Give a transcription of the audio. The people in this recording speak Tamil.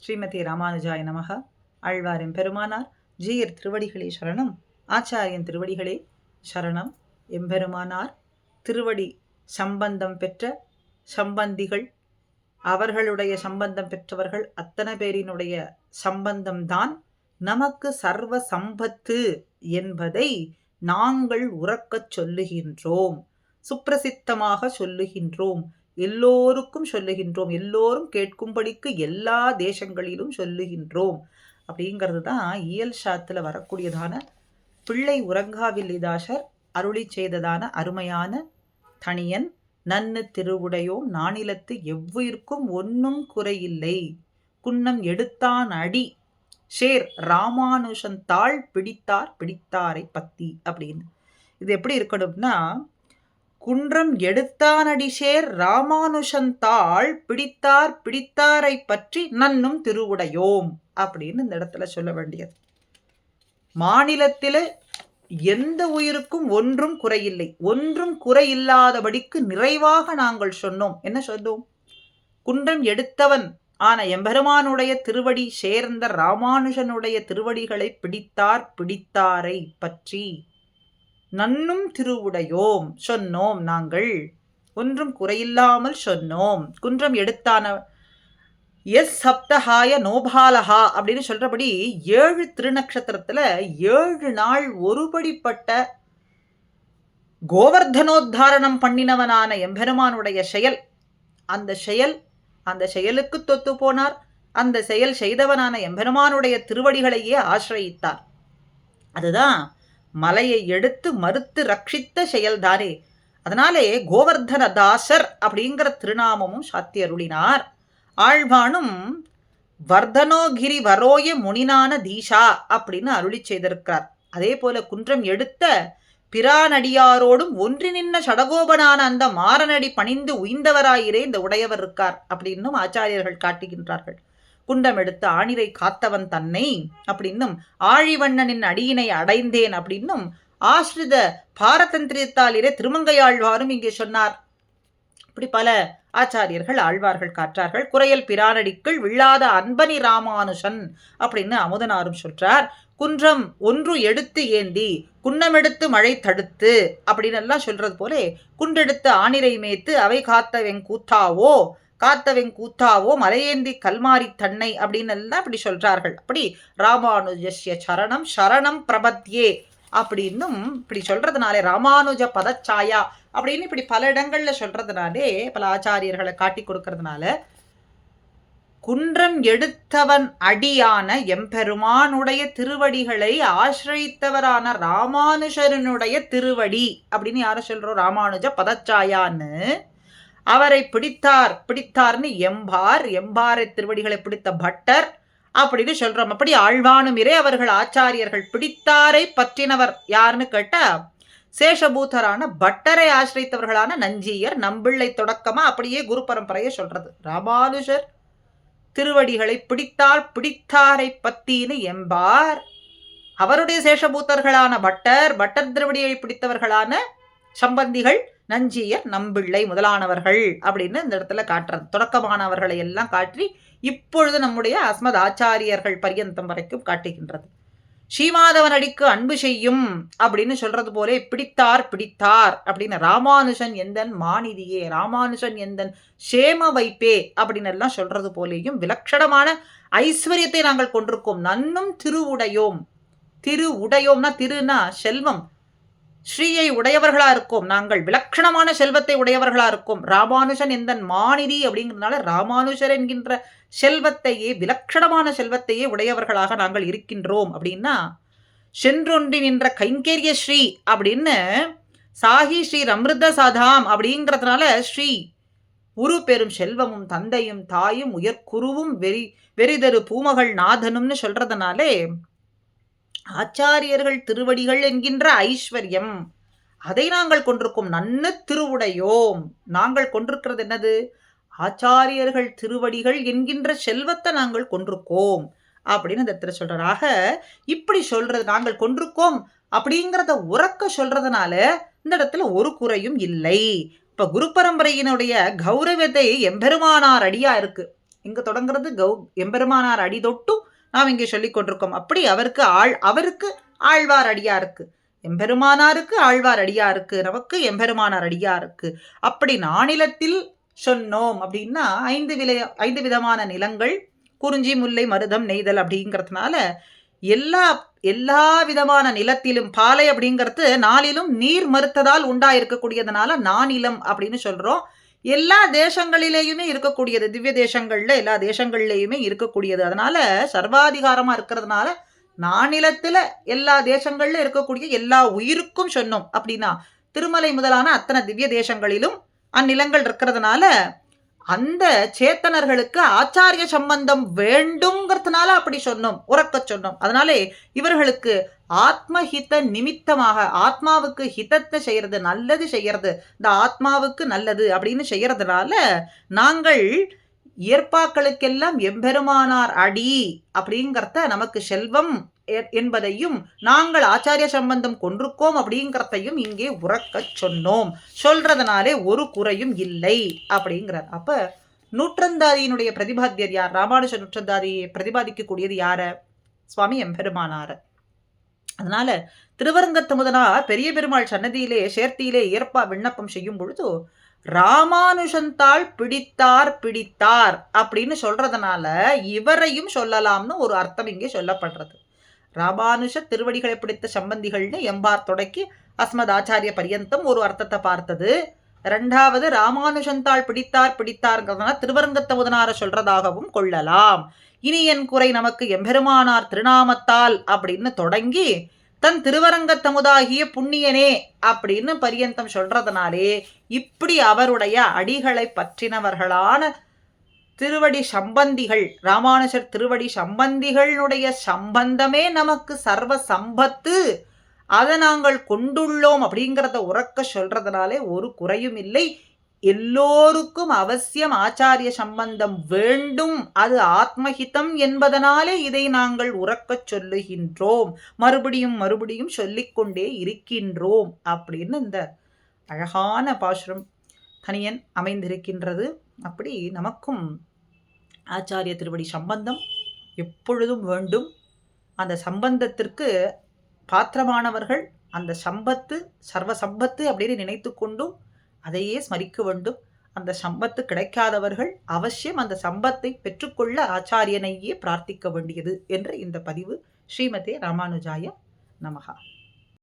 ஸ்ரீமதி ராமானுஜாய நமக. ஆழ்வாரின் பெருமானார் ஜீயர் திருவடிகளே சரணம். ஆச்சாரியன் திருவடிகளே சரணம். எம்பெருமானார் திருவடி சம்பந்தம் பெற்ற சம்பந்திகள், அவர்களுடைய சம்பந்தம் பெற்றவர்கள் அத்தனை பேரினுடைய சம்பந்தம்தான் நமக்கு சர்வ சம்பத்து என்பதை நாங்கள் உறக்கச் சொல்லுகின்றோம், சுப்பிரசித்தமாக சொல்லுகின்றோம், எல்லோருக்கும் சொல்லுகின்றோம், எல்லோரும் கேட்கும்படிக்கு எல்லா தேசங்களிலும் சொல்லுகின்றோம். அப்படிங்கிறது தான் இயல் சாத்துல வரக்கூடியதான பிள்ளை உறங்காவில்லிதாசர் அருளி செய்ததான அருமையான தனியன். நன்னு திருவுடையோம் நானிலத்து எவ்வுயிர்க்கும் ஒன்னும் குறையில்லை, குன்னம் எடுத்தான் அடி ஷேர் ராமானுஷன் தாள் பிடித்தார் பிடித்தாரை பத்தி அப்படின்னு. இது எப்படி இருக்கணும்னா, குன்றம் எடுத்தானடி ஷேர் ராமானுஷன் தாள் பிடித்தார் பிடித்தாரை பற்றி நன்னும் திருவுடையோம் அப்படின்னு இந்த இடத்துல சொல்ல வேண்டியது. மாநிலத்தில எந்த உயிருக்கும் ஒன்றும் குறையில்லை, ஒன்றும் குறையில்லாதபடிக்கு நிறைவாக நாங்கள் சொன்னோம். என்ன சொன்னோம்? குன்றம் எடுத்தவன் ஆன எம்பெருமானுடைய திருவடி சேர்ந்த ராமானுஜனுடைய திருவடிகளை பிடித்தார் பிடித்தாரை பற்றி நன்னும் திருவுடையோம் சொன்னோம். நாங்கள் ஒன்றும் குறையில்லாமல் சொன்னோம். குன்றம் எடுத்தான எஸ் சப்தஹாய நோபாலஹா அப்படின்னு சொல்றபடி 7 திருநக்ஷத்திரத்துல 7 நாள் ஒருபடிப்பட்ட கோவர்தனோத்தாரணம் பண்ணினவனான எம்பெருமானுடைய செயல், அந்த செயலுக்கு தொத்து போனார். அந்த செயல் செய்தவனான எம்பெருமானுடைய திருவடிகளையே ஆசிரயித்தார். அதுதான் மலையை எடுத்து மறுத்து ரட்சித்த செயல்தானே. அதனாலே கோவர்தனதாசர் அப்படிங்கிற திருநாமமும் சாத்தி அருளினார். ஆழ்வானும் வர்தனோகிரி வரோய முனினான தீஷா அப்படின்னு அருளி செய்திருக்கிறார். அதே போல குன்றம் எடுத்த பிரானடியாரோடும் ஒன்றி நின்ன சடகோபனான அந்த மாறனடி பணிந்து உய்ந்தவராயிரே இந்த உடையவர் இருக்கார் அப்படின்னும் ஆச்சாரியர்கள் காட்டுகின்றார்கள். குண்டம் எடுத்த ஆணிரை காத்தவன் தன்னை அப்படின்னும், ஆழிவண்ணனின் அடியினை அடைந்தேன் அப்படின்னும், ஆஸ்ரித பாரதந்திரியத்தாலிரே திருமங்கையாழ்வாரும் இங்கே சொன்னார். இப்படி பல ஆச்சாரியர்கள் ஆழ்வார்கள் காற்றார்கள். குறையல் பிரானடிக்குள் விழாத அன்பனி ராமானுஷன் அப்படின்னு அமுதனாரும் சொல்றார். குன்றம் ஒன்று எடுத்து ஏந்தி குன்னமெடுத்து மழை தடுத்து அப்படின்னு எல்லாம் சொல்றது போலே, குண்டெடுத்து ஆணிரை மேத்து அவை காத்தவெங் கூத்தாவோ மலையேந்தி கல்மாரி தன்னை அப்படின்னு எல்லாம் இப்படி சொல்றார்கள். அப்படி ராமானுஜஸ்ய சரணம் சரணம் பிரபத்யே அப்படின்னும் இப்படி சொல்றதுனாலே, ராமானுஜ பதச்சாயா அப்படின்னு இப்படி பல இடங்கள்ல சொல்றதுனாலே, பல ஆச்சாரியர்களை காட்டி கொடுக்கறதுனால, குன்றம் எடுத்தவன் அடியான எம்பெருமானுடைய திருவடிகளை ஆசிரித்தவரான ராமானுஷரனுடைய திருவடி அப்படின்னு யார சொல்றோம்? ராமானுஜ பதச்சாயான்னு. அவரை பிடித்தார்னு எம்பாரை திருவடிகளை பிடித்த பட்டர் அப்படின்னு சொல்றோம். அப்படி ஆழ்வானுமிரே அவர்கள் ஆச்சாரியர்கள் பிடித்தாரை பற்றினவர் யாருன்னு கேட்டா, சேஷபூதரான பட்டரை ஆசிரித்தவர்களான நஞ்சியர் நம்பிள்ளை தொடக்கமா அப்படியே குரு பரம்பரையை சொல்றது. ராமானுஜர் திருவடிகளை பிடித்தாரை பத்தின்னு எம்பார், அவருடைய சேஷபூத்தர்களான பட்டர் திருவடியை பிடித்தவர்களான சம்பந்திகள் நஞ்சியர் நம்பிள்ளை முதலானவர்கள் அப்படின்னு இந்த இடத்துல காட்டுறது. தொடக்கமானவர்களை எல்லாம் காட்டி இப்பொழுது நம்முடைய அஸ்மத் ஆச்சாரியர்கள் பரியந்தம் வரைக்கும் காட்டுகின்றது. ஸ்ரீமாதவன் அடிக்கு அன்பு செய்யும் அப்படின்னு சொல்றது போலே பிடித்தார் அப்படின்னு ராமானுஜன் எந்தன் மாநிதியே, ராமானுஜன் எந்தன் சேம வைப்பே அப்படின்னு எல்லாம் சொல்றது போலேயும் விலட்சணமான ஐஸ்வர்யத்தை நாங்கள் கொண்டிருக்கோம். நன்னும் திருவுடையோம்னா திருனா செல்வம், ஸ்ரீயை உடையவர்களா இருக்கோம் நாங்கள், விலட்சணமான செல்வத்தை உடையவர்களா இருக்கும். ராமானுஜன் எந்தன் மாநிதி அப்படிங்கிறதுனால ராமானுஜர் என்கின்ற செல்வத்தையே, விலட்சணமான செல்வத்தையே உடையவர்களாக நாங்கள் இருக்கின்றோம். அப்படின்னா சென்றொன்றி நின்ற கைங்கரிய ஸ்ரீ அப்படின்னு சாஹி ஸ்ரீ அமிர்த சாதாம் அப்படிங்கிறதுனால ஸ்ரீ உரு பெரும் செல்வமும் தந்தையும் தாயும் உயர்குருவும் வெறிதரு பூமகள் நாதனும்னு சொல்றதுனாலே, ஆச்சாரியர்கள் திருவடிகள் என்கின்ற ஐஸ்வர்யம் அதை நாங்கள் கொண்டிருக்கோம். நன்னு திருவுடையோம், நாங்கள் கொண்டிருக்கிறது என்னது? ஆச்சாரியர்கள் திருவடிகள் என்கின்ற செல்வத்தை நாங்கள் கொண்டிருக்கோம் அப்படின்னு இந்த இடத்துல சொல்றாங்க. இப்படி சொல்றது நாங்கள் கொண்டிருக்கோம் அப்படிங்கிறத உறக்க சொல்றதுனால இந்த இடத்துல ஒரு குறையும் இல்லை. இப்ப குரு பரம்பரையினுடைய கௌரவத்தை எம்பெருமானார் அடியா இருக்கு. இங்க தொடங்குறது எம்பெருமானார் அடி தொட்டும் நாம் இங்கே சொல்லிக் கொண்டிருக்கோம். அப்படி அவருக்கு ஆழ்வார் அடியாருக்கு, எம்பெருமானாருக்கு ஆழ்வார் அடியாருக்கு, நமக்கு எம்பெருமானார் அடியாருக்கு, அப்படி நானிலத்தில் சொன்னோம் அப்படின்னா 5 விதமான நிலங்கள், குறிஞ்சி, முல்லை, மருதம், நெய்தல் அப்படிங்கிறதுனால எல்லா விதமான நிலத்திலும் பாலை அப்படிங்கிறது 4லும் நீர் மறுத்ததால் உண்டாயிருக்கக்கூடியதுனால நானிலம் அப்படின்னு சொல்றோம். எல்லா தேசங்களிலேயுமே இருக்கக்கூடியது, திவ்ய தேசங்கள்ல எல்லா தேசங்கள்லேயுமே இருக்கக்கூடியது. அதனால சர்வாதிகாரமா இருக்கிறதுனால நானிலத்துல எல்லா தேசங்கள்ல இருக்கக்கூடிய எல்லா உயிருக்கும் சொன்னோம் அப்படின்னா திருமலை முதலான அத்தனை திவ்ய தேசங்களிலும் அந்நிலங்கள் இருக்கிறதுனால அந்த சேத்தனர்களுக்கு ஆச்சாரிய சம்பந்தம் வேண்டுங்கிறதுனால அப்படி சொன்னோம், உறக்க சொன்னோம். அதனாலே இவர்களுக்கு ஆத்மஹித நிமித்தமாக, ஆத்மாவுக்கு ஹிதத்தை செய்யறது, நல்லது செய்யறது, இந்த ஆத்மாவுக்கு நல்லது அப்படின்னு செய்யறதுனால நாங்கள் இயற்பாக்களுக்கெல்லாம் எம்பெருமானார் அடி அப்படிங்கிறத நமக்கு செல்வம் என்பதையும் நாங்கள் ஆச்சாரிய சம்பந்தம் கொண்டிருக்கோம் அப்படிங்கிறதையும் இங்கே உறக்க சொன்னோம். சொல்றதுனாலே ஒரு குறையும் இல்லை அப்படிங்கிறார். அப்ப நூற்றந்தாதியினுடைய பிரதிபாத்தியர் யார்? ராமானுஜ நூற்றந்தாதியை பிரதிபாதிக்கக்கூடியது யார? சுவாமி எம்பெருமானார. அதனால திருவரங்கத்து முதனார் பெரிய பெருமாள் சன்னதியிலே சேர்த்தியிலே ஏற்பா விண்ணப்பம் செய்யும் பொழுது ராமானுஷந்தாள் பிடித்தார் அப்படின்னு சொல்றதுனால இவரையும் சொல்லலாம்னு ஒரு அர்த்தம் இங்கே சொல்லப்படுறது. ராமானுஷ திருவடிகளை பிடித்த சம்பந்திகள்னு எம்பார் தொடக்கி அஸ்மத் ஆச்சாரிய பரியந்தம் ஒரு அர்த்தத்தை பார்த்தது. 2வது ராமானுஷந்தாள் பிடித்தார்ங்கிறதுனால திருவரங்கத்த முதனார சொல்றதாகவும் கொள்ளலாம். இனி என் குறை நமக்கு எம்பெருமானார் திருநாமத்தால் அப்படின்னு தொடங்கி தன் திருவரங்கத்தமுதாகிய புண்ணியனே அப்படின்னு பரியந்தம் சொல்றதுனாலே இப்படி அவருடைய அடிகளை பற்றினவர்களான திருவடி சம்பந்திகள், ராமானுஜர் திருவடி சம்பந்திகளுடைய சம்பந்தமே நமக்கு சர்வ சம்பத்து, அதை நாங்கள் கொண்டுள்ளோம் அப்படிங்கிறத உறக்க சொல்றதுனாலே ஒரு குறையும் இல்லை. எல்லோருக்கும் அவசியம் ஆச்சாரிய சம்பந்தம் வேண்டும், அது ஆத்மஹிதம் என்பதனாலே இதை நாங்கள் உறக்கச் சொல்லுகின்றோம், மறுபடியும் சொல்லிக்கொண்டே இருக்கின்றோம் அப்படின்னு இந்த அழகான பாசுரம் தனியன் அமைந்திருக்கின்றது. அப்படி நமக்கும் ஆச்சாரிய திருவடி சம்பந்தம் எப்பொழுதும் வேண்டும். அந்த சம்பந்தத்திற்கு பாத்திரமானவர்கள் அந்த சம்பத்து சர்வ சம்பத்து அப்படின்னு நினைத்து கொண்டும் அதையே ஸ்மரிக்க வேண்டும். அந்த சம்பத்து கிடைக்காதவர்கள் அவசியம் அந்த சம்பத்தை பெற்றுக்கொள்ள ஆச்சாரியனையே பிரார்த்திக்க வேண்டியது என்று இந்த பதிவு. ஸ்ரீமதே ராமானுஜாய நமஹா.